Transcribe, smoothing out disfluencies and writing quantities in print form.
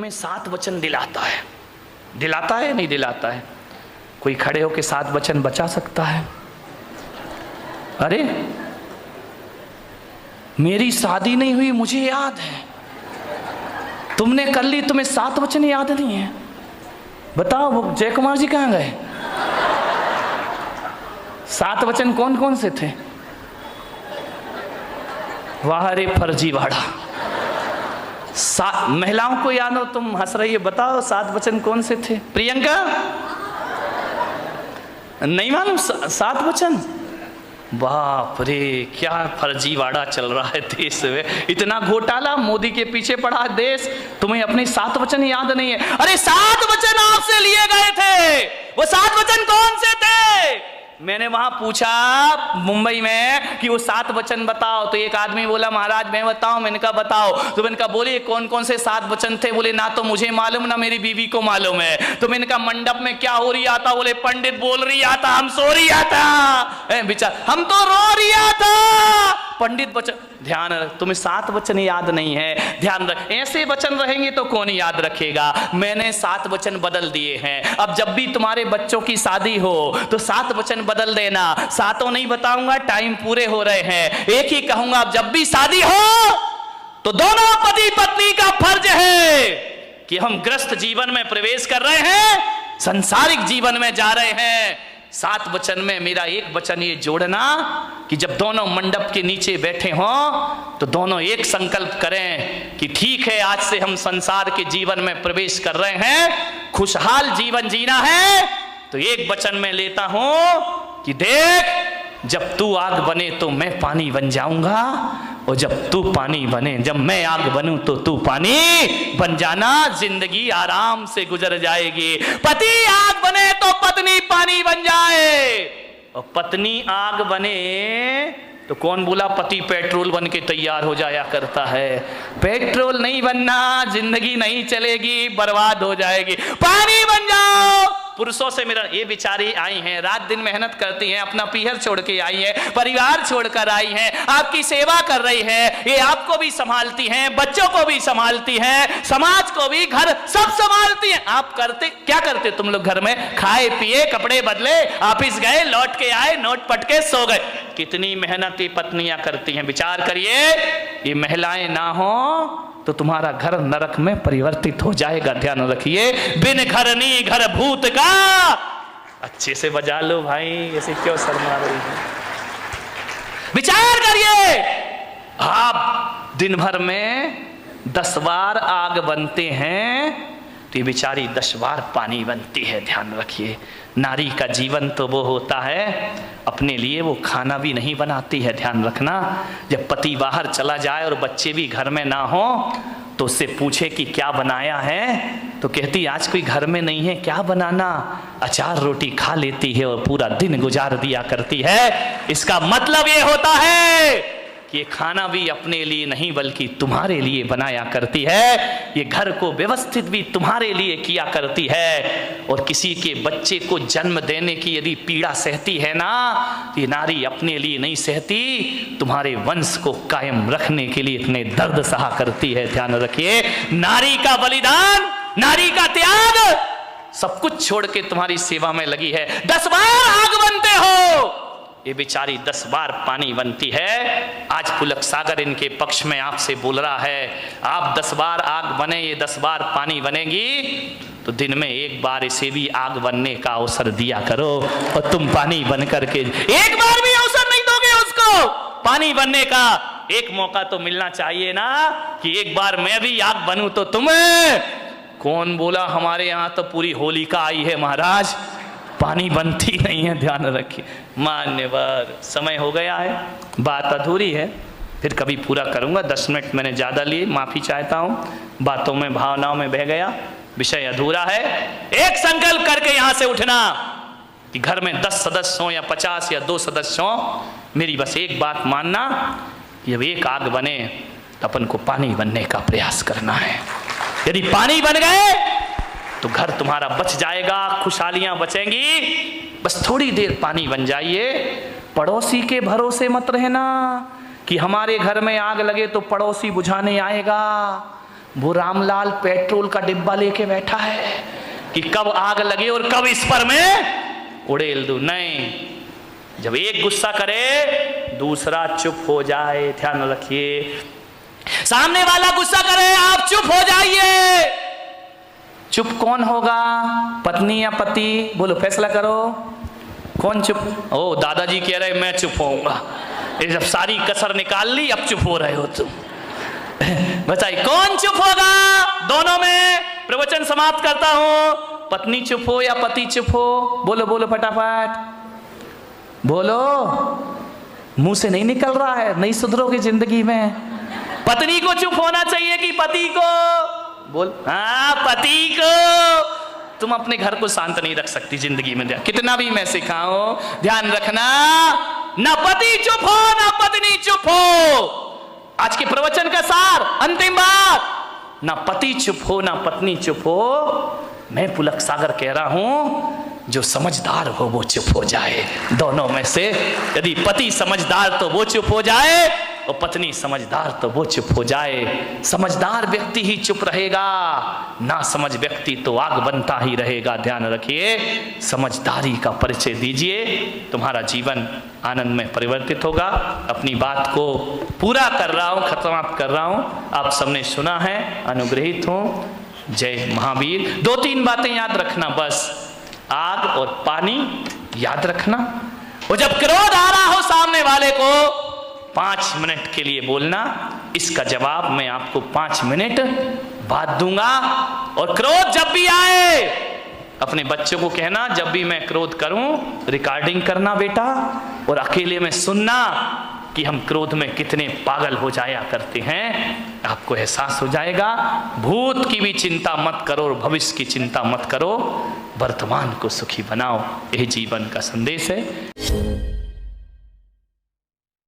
तुम्हें 7 वचन दिलाता है, दिलाता है नहीं दिलाता है? कोई खड़े होके 7 वचन बचा सकता है? अरे मेरी शादी नहीं हुई मुझे याद है, तुमने कर ली, तुम्हें 7 वचन याद नहीं है? बताओ वो जय कुमार जी कहाँ गए? 7 वचन कौन कौन से थे? वाह रे फर्जीवाड़ा। महिलाओं को याद हो, तुम हंस रही है, बताओ 7 वचन कौन से थे? प्रियंका नहीं मालूम 7 वचन? बाप रे क्या फर्जीवाड़ा चल रहा है देश में, इतना घोटाला, मोदी के पीछे पड़ा है देश, तुम्हें अपने 7 वचन याद नहीं है? अरे 7 वचन आपसे लिए गए थे, वो 7 वचन कौन से थे? मैंने वहां पूछा मुंबई में कि वो 7 वचन बताओ, तो एक आदमी बोला महाराज मैं बताऊं। मैंने कहा बताओ। तो मैंने कहा बोलिए कौन कौन से 7 वचन थे? बोले ना तो मुझे मालूम ना मेरी बीवी को मालूम है। तो मैंने कहा मंडप में क्या हो रही था? बोले पंडित बोल रही था, हम सो रही था, बेचार हम तो रो रही था, पंडित वचन। ध्यान रख, तुम्हें 7 वचन याद नहीं है, ध्यान रख। ऐसे वचन रहेंगे तो कौन याद रखेगा? मैंने 7 वचन बदल दिए हैं। अब जब भी तुम्हारे बच्चों की शादी हो तो 7 वचन बदल देना। 7 नहीं बताऊंगा, टाइम पूरे हो रहे हैं। एक ही कहूंगा, अब जब भी शादी हो तो दोनों पति पत्नी का फर्ज है कि हम गृहस्थ जीवन में प्रवेश कर रहे हैं, संसारिक जीवन में जा रहे हैं। 7 वचन में मेरा एक वचन ये जोड़ना कि जब दोनों मंडप के नीचे बैठे हों तो दोनों एक संकल्प करें कि ठीक है आज से हम संसार के जीवन में प्रवेश कर रहे हैं, खुशहाल जीवन जीना है। तो एक वचन में लेता हूं कि देख जब तू आग बने तो मैं पानी बन जाऊंगा, और जब तू पानी बने, जब मैं आग बनूं तो तू पानी बन जाना, जिंदगी आराम से गुजर जाएगी। पति आग बने तो पत्नी पानी बन जाए, और पत्नी आग बने तो कौन बोला पति पेट्रोल बन के तैयार हो जाया करता है? पेट्रोल नहीं बनना, जिंदगी नहीं चलेगी, बर्बाद हो जाएगी। पानी बन जाओ। पुरुषों से मेरा, ये बेचारी आई हैं, रात दिन मेहनत करती हैं, अपना पीहर छोड़ के आई हैं, परिवार छोड़कर आई हैं, आपकी सेवा कर रही है, ये आपको भी संभालती हैं, बच्चों को भी संभालती हैं, समाज को भी, घर सब संभालती हैं। आप करते क्या करते तुम लोग घर में? खाए पिए, कपड़े बदले, ऑफिस गए, लौट के आए, नोट पटके सो गए। कितनी मेहनत ये पत्नियां करती हैं। विचार करिए, ये महिलाएं ना हो तो तुम्हारा घर नरक में परिवर्तित हो जाएगा। ध्यान रखिए, बिन घर नी घर भूत का। अच्छे से बजा लो भाई, ऐसे क्यों शर्मा रही है? विचार करिए, आप दिन भर में 10 बार आग बनते हैं तो ये बेचारी 10 बार पानी बनती है। ध्यान रखिए, नारी का जीवन तो वो होता है, अपने लिए वो खाना भी नहीं बनाती है। ध्यान रखना, जब पति बाहर चला जाए और बच्चे भी घर में ना हो तो उससे पूछे कि क्या बनाया है, तो कहती आज कोई घर में नहीं है, क्या बनाना? अचार रोटी खा लेती है और पूरा दिन गुजार दिया करती है। इसका मतलब ये होता है कि ये खाना भी अपने लिए नहीं बल्कि तुम्हारे लिए बनाया करती है, ये घर को व्यवस्थित भी तुम्हारे लिए किया करती है। और किसी के बच्चे को जन्म देने की यदि पीड़ा सहती है ना, तो ये नारी अपने लिए नहीं सहती, तुम्हारे वंश को कायम रखने के लिए इतने दर्द सहा करती है। ध्यान रखिए, नारी का बलिदान, नारी का त्याग, सब कुछ छोड़ के तुम्हारी सेवा में लगी है। 10 बार आग बनते हो, ये बेचारी 10 बार पानी बनती है। आज पुलक सागर इनके पक्ष में आपसे बोल रहा है, आप 10 बार आग बने, ये 10 बार पानी बनेगी, तो दिन में एक बार इसे भी आग बनने का अवसर दिया करो। और तुम पानी बन करके एक बार भी अवसर नहीं दोगे उसको पानी बनने का, एक मौका तो मिलना चाहिए ना कि एक बार मैं भी आग बनूं तो तुम्हें। कौन बोला हमारे यहाँ तो पूरी होलिका आई है महाराज, पानी बनती नहीं है। ध्यान रखिए, मान्यवर समय हो गया है, बात अधूरी है, फिर कभी पूरा करूंगा। 10 मिनट मैंने ज़्यादा लिए, माफ़ी चाहता हूँ, बातों में भावनाओं में बह गया, विषय अधूरा है। एक संकल्प करके यहाँ से उठना कि घर में 10 सदस्य हों या 50 या 2 सदस्य हों, मेरी बस एक बात मानना कि जब एक आग बने तो अपन को पानी बनने का प्रयास करना है। यदि पानी बन गए तो घर तुम्हारा बच जाएगा, खुशहालियां बचेंगी। बस थोड़ी देर पानी बन जाइए। पड़ोसी के भरोसे मत रहना कि हमारे घर में आग लगे तो पड़ोसी बुझाने आएगा। वो रामलाल पेट्रोल का डिब्बा लेके बैठा है कि कब आग लगे और कब इस पर मैं उड़ेल दूं। नहीं, जब एक गुस्सा करे दूसरा चुप हो जाए। ध्यान रखिए, सामने वाला गुस्सा करे, आप चुप हो जाइए। चुप कौन होगा, पत्नी या पति? बोलो, फैसला करो, कौन चुप? ओ दादाजी कह रहे मैं चुप होऊंगा। जब सारी कसर निकाल ली अब चुप हो रहे हो तुम। बताइए कौन चुप होगा? दोनों में प्रवचन समाप्त करता हूं। पत्नी चुप हो या पति चुप हो? बोलो बोलो फटाफट बोलो, मुंह से नहीं निकल रहा है, नहीं सुधरोगे जिंदगी में। पत्नी को चुप होना चाहिए कि पति को? बोल, हाँ पति को। तुम अपने घर को शांत नहीं रख सकती जिंदगी में, कितना भी मैं सिखाऊं। ध्यान रखना, ना पति चुप हो ना पत्नी चुप हो। आज के प्रवचन का सार, अंतिम बात, ना पति चुप हो ना पत्नी चुप हो। मैं पुलक सागर कह रहा हूं, जो समझदार हो वो चुप हो जाए। दोनों में से यदि पति समझदार तो वो चुप हो जाए और पत्नी समझदार तो वो चुप हो जाए। समझदार व्यक्ति ही चुप रहेगा, ना समझ व्यक्ति तो आग बनता ही रहेगा। ध्यान रखिए, समझदारी का परिचय दीजिए, तुम्हारा जीवन आनंद में परिवर्तित होगा। अपनी बात को पूरा कर रहा हूं, खत्म कर रहा हूं। आप सबने सुना है, अनुग्रहित हूं। जय महावीर। 2-3 बातें याद रखना बस, आग और पानी याद रखना। और जब क्रोध आ रहा हो सामने वाले को 5 मिनट के लिए बोलना, इसका जवाब मैं आपको 5 मिनट बाद दूंगा। और क्रोध जब भी आए अपने बच्चों को कहना, जब भी मैं क्रोध करूं रिकॉर्डिंग करना बेटा, और अकेले में सुनना कि हम क्रोध में कितने पागल हो जाया करते हैं। आपको एहसास हो जाएगा। भूत की भी चिंता मत करो और भविष्य की चिंता मत करो, वर्तमान को सुखी बनाओ। यही जीवन का संदेश है।